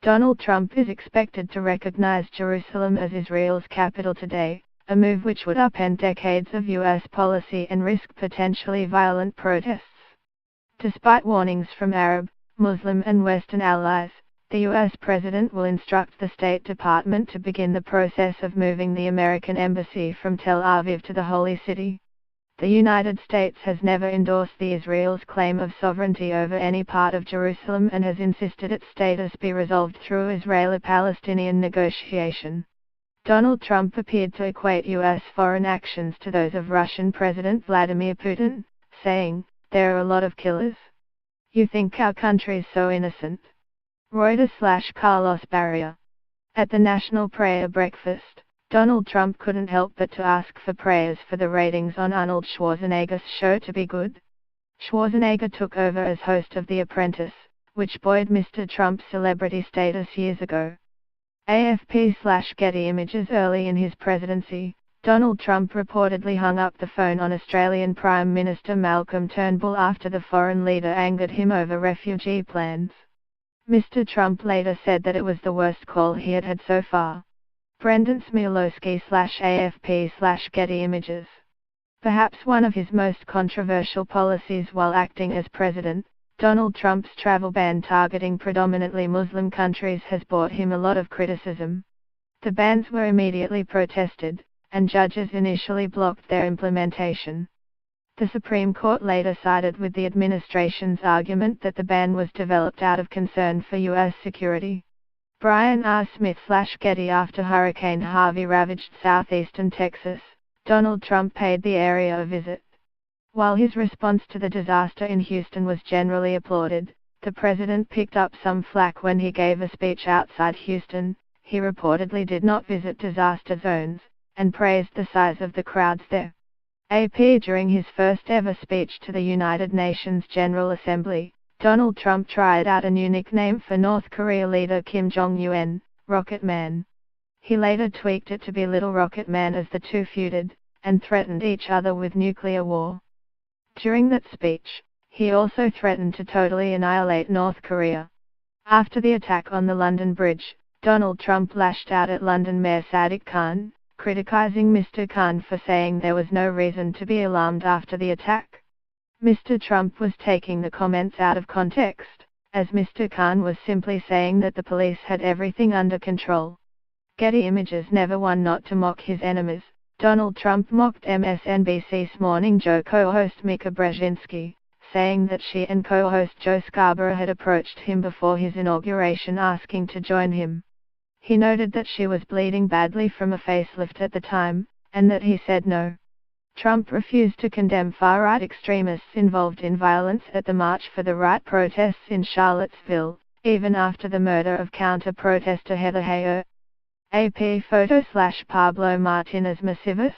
Donald Trump is expected to recognize Jerusalem as Israel's capital today, a move which would upend decades of U.S. policy and risk potentially violent protests. Despite warnings from Arab, Muslim and Western allies, the U.S. President will instruct the State Department to begin the process of moving the American embassy from Tel Aviv to the Holy City. The United States has never endorsed Israel's claim of sovereignty over any part of Jerusalem and has insisted its status be resolved through Israeli-Palestinian negotiation. Donald Trump appeared to equate U.S. foreign actions to those of Russian President Vladimir Putin, saying, "There are a lot of killers. You think our country's so innocent?" Reuters/Carlos Barria. At the National Prayer Breakfast, Donald Trump couldn't help but to ask for prayers for the ratings on Arnold Schwarzenegger's show to be good. Schwarzenegger took over as host of The Apprentice, which buoyed Mr. Trump's celebrity status years ago. AFP/Getty Images. Early in his presidency, Donald Trump reportedly hung up the phone on Australian Prime Minister Malcolm Turnbull after the foreign leader angered him over refugee plans. Mr. Trump later said that it was the worst call he had had so far. Brendan Smialowski/AFP/Getty Images. Perhaps one of his most controversial policies while acting as president, Donald Trump's travel ban targeting predominantly Muslim countries has brought him a lot of criticism. The bans were immediately protested, and judges initially blocked their implementation. The Supreme Court later sided with the administration's argument that the ban was developed out of concern for U.S. security. Brian R. Smith/Getty. After Hurricane Harvey ravaged southeastern Texas, Donald Trump paid the area a visit. While his response to the disaster in Houston was generally applauded, the president picked up some flack when he gave a speech outside Houston. He reportedly did not visit disaster zones, and praised the size of the crowds there. AP. During his first ever speech to the United Nations General Assembly, Donald Trump tried out a new nickname for North Korea leader Kim Jong-un, Rocket Man. He later tweaked it to be Little Rocket Man as the two feuded, and threatened each other with nuclear war. During that speech, he also threatened to totally annihilate North Korea. After the attack on the London Bridge, Donald Trump lashed out at London Mayor Sadiq Khan, criticizing Mr. Khan for saying there was no reason to be alarmed after the attack. Mr. Trump was taking the comments out of context, as Mr. Khan was simply saying that the police had everything under control. Getty Images. Never one not to mock his enemies. Donald Trump mocked MSNBC's Morning Joe co-host Mika Brzezinski, saying that she and co-host Joe Scarborough had approached him before his inauguration asking to join him. He noted that she was bleeding badly from a facelift at the time, and that he said no. Trump refused to condemn far-right extremists involved in violence at the March for the Right protests in Charlottesville, even after the murder of counter-protester Heather Heyer. AP. Photo/Pablo Martinez Macivas.